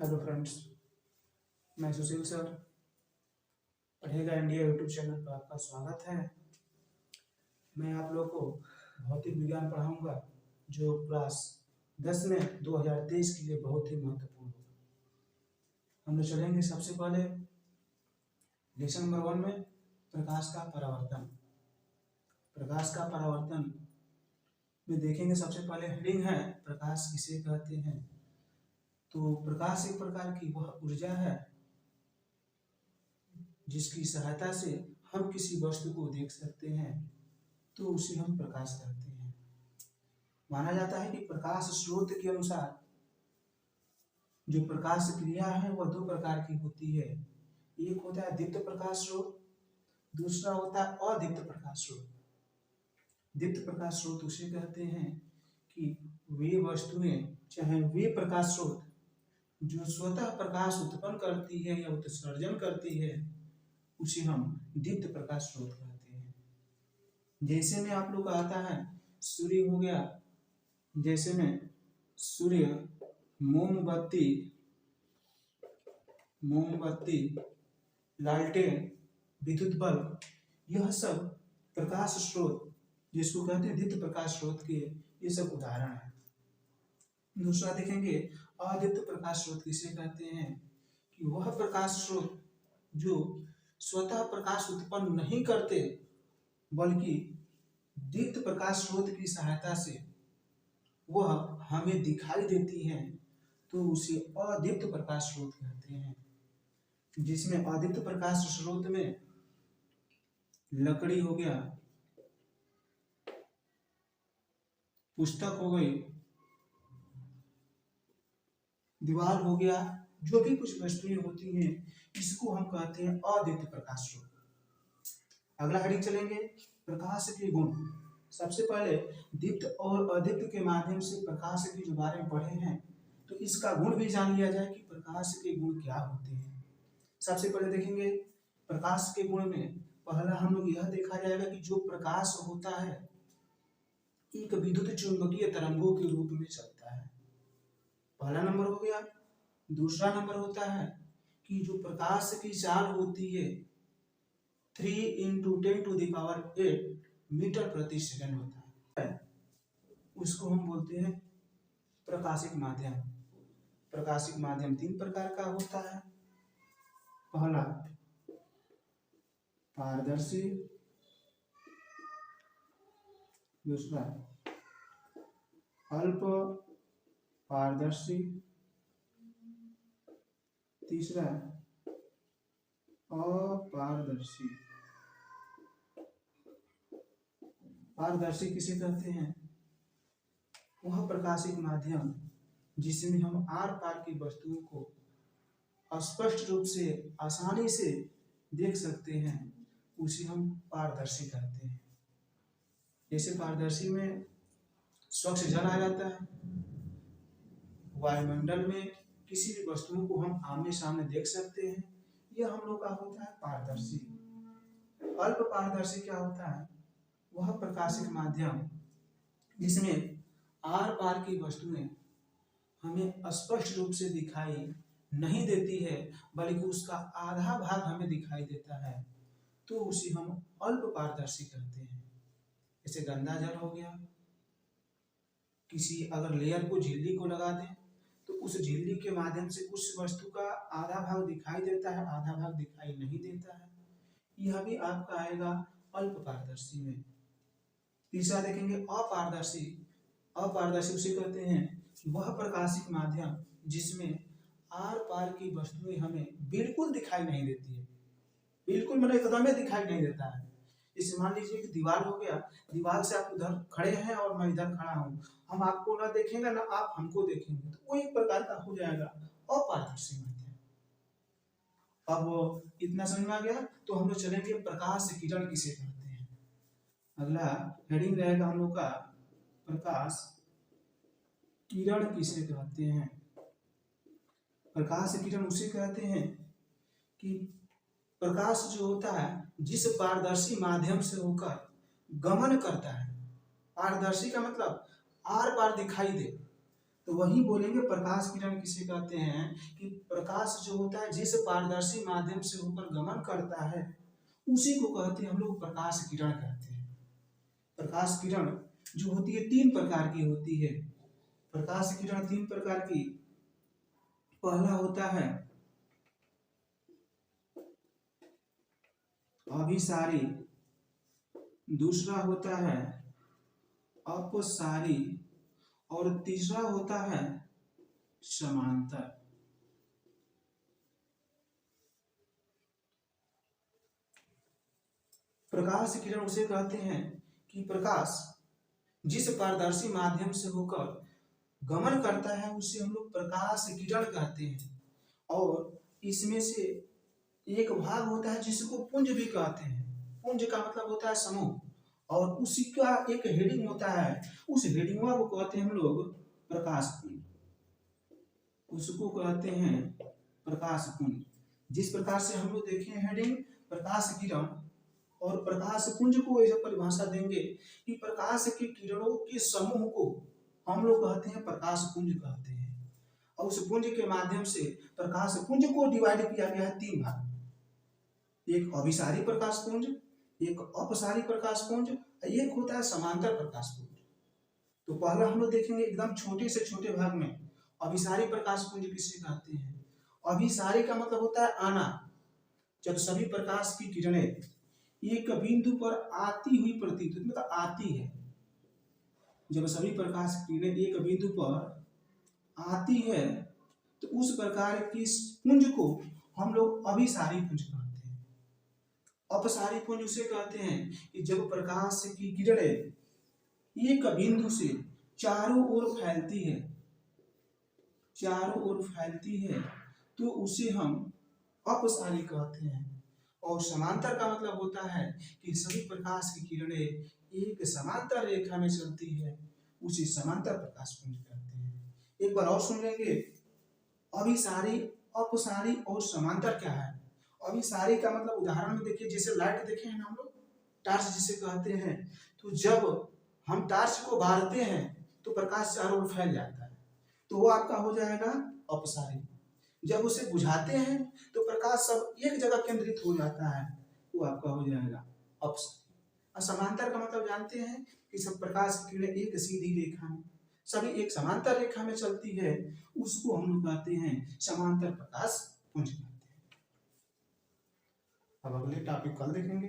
Hello friends, मैं सुशील sir पढ़ेगा India YouTube channel पर आपका स्वागत है। मैं आप लोगों को भौतिक विज्ञान पढ़ाऊंगा जो क्लास 10 में 2023 के लिए बहुत ही महत्वपूर्ण होगा। हम लोग चलेंगे सबसे पहले लेसन नंबर 1 में प्रकाश का परावर्तन। प्रकाश का परावर्तन में देखेंगे सबसे पहले हेडिंग है प्रकाश किसे कहते हैं। तो प्रकाश एक प्रकार की वह ऊर्जा है जिसकी सहायता से हम किसी वस्तु को देख सकते हैं, तो उसे हम प्रकाश कहते हैं। माना जाता है कि प्रकाश स्रोत के अनुसार जो प्रकाश क्रिया है वह दो प्रकार की होती है। एक होता है दीप्त प्रकाश स्रोत, दूसरा होता है अदीप्त प्रकाश स्रोत। दीप्त प्रकाश स्रोत उसे कहते हैं कि वे वस्तुएं चाहे वे प्रकाश स्रोत जो स्वतः प्रकाश उत्पन्न करती है या उत्सर्जन करती है उसे हम दीप्त प्रकाश स्रोत कहते हैं। जैसे में आप लोग का आता है सूर्य हो गया, जैसे में सूर्य, मोमबत्ती, लालटेन, विद्युत बल्ब, यह सब प्रकाश स्रोत जिसको कहते हैं दीप्त प्रकाश स्रोत के ये सब उदाहरण है। दूसरा देखेंगे अदीप्त प्रकाश स्रोत किसे कहते हैं कि वह प्रकाश स्रोत जो स्वतः प्रकाश उत्पन्न नहीं करते बल्कि दीप्त प्रकाश स्रोत की सहायता से वह हमें दिखाई देती है, तो उसे अदीप्त प्रकाश स्रोत कहते हैं। जिसमें अदीप्त प्रकाश स्रोत में लकड़ी हो गया, पुस्तक हो गई, दीवार हो गया, जो भी कुछ वस्तुएं होती हैं इसको हम कहते हैं अदीप्त प्रकाश स्रोत। अगला हेडिंग चलेंगे प्रकाश के गुण। सबसे पहले दीप्त और अदीप्त के माध्यम से प्रकाश के जो बारे में पढ़े हैं तो इसका गुण भी जान लिया जाए कि प्रकाश के गुण क्या होते हैं। सबसे पहले देखेंगे प्रकाश के गुण में पहला हम लोग यह देखा जाएगा कि जो प्रकाश होता है एक विद्युत चुंबकीय तरंगों के रूप में चलता है, पहला नंबर हो गया। दूसरा नंबर होता है कि जो प्रकाश की चाल होती है 3 × 10⁸ मीटर प्रति सेकंड होता है, उसको हम बोलते हैं प्रकाशिक माध्यम। प्रकाशिक माध्यम 3 प्रकार का होता है। पहला पारदर्शी, दूसरा अल्प पारदर्शी, तीसरा अपारदर्शी। पारदर्शी किसे कहते हैं? वह प्रकाशिक माध्यम जिसमें हम आर पार की वस्तुओं को स्पष्ट रूप से आसानी से देख सकते हैं, उसे हम पारदर्शी कहते हैं। जैसे पारदर्शी में स्वच्छ जल आ जाता है, वायुमंडल में किसी भी वस्तुओं को हम आमने सामने देख सकते हैं, यह हम लोग का होता है पारदर्शी। अल्प पारदर्शी क्या होता है? वह प्रकाशिक माध्यम जिसमें आर पार की वस्तुएं हमें स्पष्ट रूप से दिखाई नहीं देती है बल्कि उसका आधा भाग हमें दिखाई देता है, तो उसे हम अल्प पारदर्शी कहते हैं। जैसे गंदा जल हो गया, किसी अगर लेयर को झिल्ली को लगा दें तो उस झिल्ली के माध्यम से उस वस्तु का आधा भाग दिखाई देता है, आधा भाग दिखाई नहीं देता है, यह भी आपका आएगा अल्प पारदर्शी में। तीसरा देखेंगे अपारदर्शी। अपारदर्शी उसे कहते हैं वह प्रकाशिक माध्यम जिसमें आर पार की वस्तुएं हमें बिल्कुल दिखाई नहीं देती है, बिल्कुल मतलब एकदम दिखाई नहीं देता है। जैसे मान लीजिए कि दीवार हो गया, दीवार से आप उधर खड़े हैं और मैं इधर खड़ा हूँ, हम आपको ना देखेंगे ना आप हमको देखेंगे, तो वो एक प्रकार का हो जाएगा अपारदर्शी माध्यम। अब इतना समझ में आ गया, तो हम लोग चलेंगे प्रकाश किरण किसे कहते हैं। अगला हेडिंग रहेगा हम लोग का प्रकाश किरण किसे कहते हैं। प्रकाश किरण उसे कहते हैं कि प्रकाश जो होता है जिस पारदर्शी माध्यम से होकर गमन करता है। पारदर्शी का मतलब आर पार दिखाई दे, तो वही बोलेंगे प्रकाश किरण किसे कहते हैं कि प्रकाश जो होता है जिस पारदर्शी माध्यम से होकर गमन करता है उसी को कहते हैं हम लोग प्रकाश किरण कहते हैं। प्रकाश किरण जो होती है 3 प्रकार की होती है। प्रकाश किरण 3 प्रकार की, पहला होता है अभिसारी, दूसरा होता है अपसारी और तीसरा होता है समांतर। प्रकाश किरण उसे कहते हैं कि प्रकाश जिस पारदर्शी माध्यम से होकर गमन करता है उसे हम लोग प्रकाश किरण कहते हैं। और इसमें से एक भाग होता है जिसको पुंज भी कहते हैं। पुंज का मतलब होता है समूह, और उसी का एक हेडिंग होता है, उस हेडिंग को कहते हैं हम लोग प्रकाश पुंज, उसको कहते हैं प्रकाश पुंज। जिस प्रकार से हम लोग देखें हेडिंग प्रकाश किरण और प्रकाश पुंज को ऐसे परिभाषा देंगे कि प्रकाश की किरणों के समूह को हम लोग कहते हैं प्रकाश पुंज कहते हैं। और उस पुंज के माध्यम से प्रकाश पुंज को डिवाइड किया गया है 3 भाग, एक अभिसारी प्रकाश पुंज, एक अपसारी प्रकाश पुंज, एक होता है समांतर प्रकाश पुंज। तो पहला हम लोग देखेंगे एकदम छोटे से छोटे भाग में अभिसारी प्रकाश पुंज किसे कहते हैं। अभिसारी का मतलब होता है आना, जब सभी प्रकाश की किरणें एक बिंदु पर आती हुई प्रतीत, मतलब आती है, जब सभी प्रकाश की किरणें एक बिंदु पर आती है तो उस प्रकार की पुंज को हम लोग अभिसारी पुंज कहते हैं। अपसारी पुंज उसे कहते हैं कि जब प्रकाश की किरणें एक बिंदु से चारों ओर फैलती है, चारों ओर फैलती है तो उसे हम अपसारी कहते हैं। और समांतर का मतलब होता है कि सभी प्रकाश की किरणें एक समांतर रेखा में चलती है, उसे समांतर प्रकाश पुंज कहते हैं। एक बार और सुन लेंगे, अभिसारी, अपसारी और समांतर क्या है। अभिसारी का मतलब उदाहरण में देखिए, जैसे लाइट देखे हैं ना हम लोग, टार्च जिसे कहते हैं, तो जब हम टार्च को बारते हैं तो प्रकाश चारों ओर फैल जाता है, तो वो आपका हो जाएगा अपसारी। जब उसे बुझाते हैं तो प्रकाश सब एक जगह केंद्रित हो जाता है, वो आपका हो जाएगा अपसारी। और समांतर का मतलब जानते हैं कि सब प्रकाश की किरणें एक सीधी रेखा में, सभी एक समांतर रेखा में चलती है, उसको हम लोग कहते हैं समांतर प्रकाश पुंज कहते हैं। अब अगले टॉपिक कल देखेंगे।